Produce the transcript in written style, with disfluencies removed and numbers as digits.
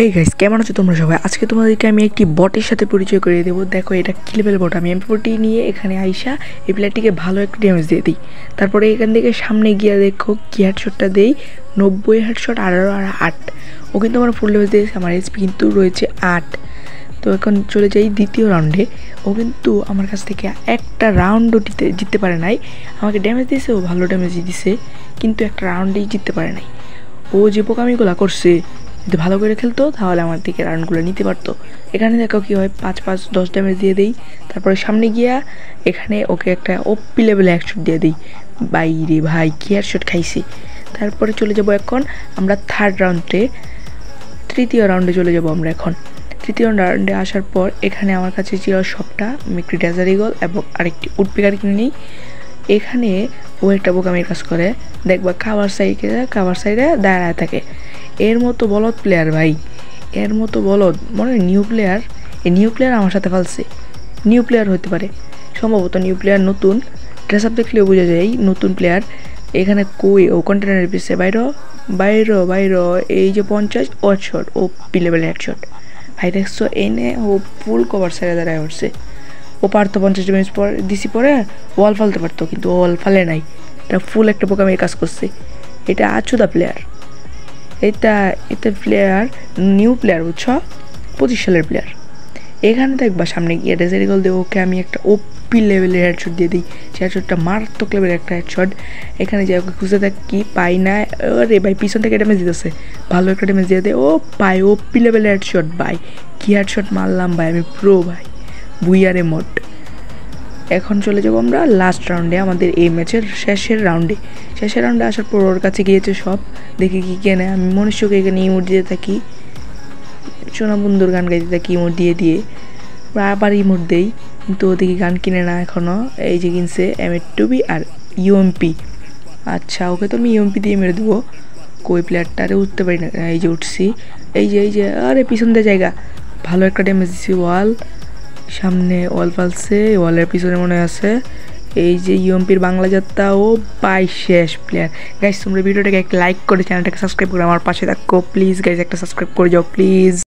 এই গাইস কেমন আছো তোমরা সবাই? আজকে তোমাদেরকে আমি একটি বটের সাথে পরিচয় করিয়ে দেবো। দেখো এটা কি লেভেল বট। আমি এমপি40 নিয়ে এখানে আইসা এই প্লেয়ারটিকে ভালো একটা ড্যামেজ দিয়ে দিই। তারপরে এখান থেকে সামনে গিয়ে দেখো কি হেডশটটা দেই, 90 হেডশট 18 আর 8। ও কিন্তু আমার ফুল ড্যামেজ দিয়েছে, আমার এইচপি কিন্তু রয়েছে 8। তো এখন চলে যাই দ্বিতীয় রাউন্ডে। ও কিন্তু আমার কাছ থেকে একটা রাউন্ডও জিততে পারে নাই। আমাকে ড্যামেজ দিয়েছে, ও ভালো ড্যামেজই দিছে, কিন্তু একটা রাউন্ডেই জিততে পারে নাই। ও যে বোকামিগুলো করছে, যদি ভালো করে খেলতো তাহলে আমার থেকে রানগুলো নিতে পারতো। এখানে দেখো কী হয়, 5-5-10 ড্যামেজ দিয়ে দিই। তারপরে সামনে গিয়া এখানে ওকে একটা ওপি লেভেলে হেডশট দিয়ে দিই। বাইরে ভাই কি হেডশট খাইছি। তারপরে চলে যাব এখন আমরা তৃতীয় রাউন্ডে চলে যাব আমরা এখন। তৃতীয় রাউন্ডে আসার পর এখানে আমার কাছে ছিল সবটা। আমি একটি ডেজার্ট ইগল এবং আরেকটি উডপিকার কিনে নিই। এখানে ও একটা বোকামির কাজ করে, দেখবা কাভার সাইডে দাঁড়ায় থাকে। এর মতো বলদ প্লেয়ার ভাই, এর মতো বলদ মনে হয় নিউ প্লেয়ার। এই নিউ প্লেয়ার আমার সাথে ফালছে, নিউ প্লেয়ার হতে পারে সম্ভবত। নিউ প্লেয়ার, নতুন ড্রেস আপ দেখলেও বোঝা যায় নতুন প্লেয়ার। এখানে কই ও কন্টেনারের পিছিয়ে বাইর এই যে 50 হেডশট, ও পি লেভেল হেডশট ভাই। দেখছো এনে ও ফুল কভার সাইডে দাঁড়ায় উঠছে। ও পারতো 50 ড্যামেজ দিছি পরে ওয়াল ফালতে পারতো, কিন্তু ওয়াল ফালে নাই। এটা ফুল একটা বোকামির কাজ করছে। এটা আচুদা প্লেয়ার। এটা প্লেয়ার নিউ প্লেয়ার, বুঝছো, 25 সালের প্লেয়ার। এখানে দেখবা সামনে গিয়ে ডেজার্ট ইগল দিয়ে ওকে আমি একটা ওপি লেভেলের হেডশট দিয়ে দিই। যে হেডশটটা মারাত্মক লেভেলের একটা হেডশট। এখানে যে ওকে খুঁজে থাকি, পাই না। আরে ভাই পিছন থেকে ড্যামেজ দিতেছে, ভালো একটা ড্যামেজ দিয়ে দেয়। ও পাই ওপি লেভেলের হেডশট ভাই, কি হেডশট মারলাম ভাই, আমি প্রো ভাই, বুইয়ারে মোড। এখন চলে যাবো আমরা লাস্ট রাউন্ডে, আমাদের এই ম্যাচের শেষের রাউন্ডে আসার পর ওর কাছে গিয়েছে সব, দেখি কি কেনে। আমি মনুষ্যকে এখানে ইমোট দিতে থাকি, সোনা বন্ধুর গান গাইতে থাকি ইমোট দিয়ে আবার ইমোট দেই, কিন্তু ওদিকে গান কিনে না এখনও। এই যে কিনছে M8 আর ইউএমপি। আচ্ছা ওকে তো আমি ইউএমপি দিয়ে মেরে দেবো। কই প্লেয়ারটারে উঠতে পারি না, এই যে উঠছি, এই যে আরে পিছন দিয়ে জায়গা, ভালো একটা ড্যামেজ দিচ্ছি। ওয়াল সামনে, ওয়াল ফালছে, ওয়ালের পিছনে মনে আছে এই যে ইউএমপির বাংলা যাত্রা। ও পাই শেষ প্লেয়ার। গাইজ তোমরা ভিডিওটাকে একটা লাইক করে চ্যানেলটাকে সাবস্ক্রাইব করে আমার পাশে থাকো প্লিজ। গাইজ একটা সাবস্ক্রাইব করে যাও প্লিজ।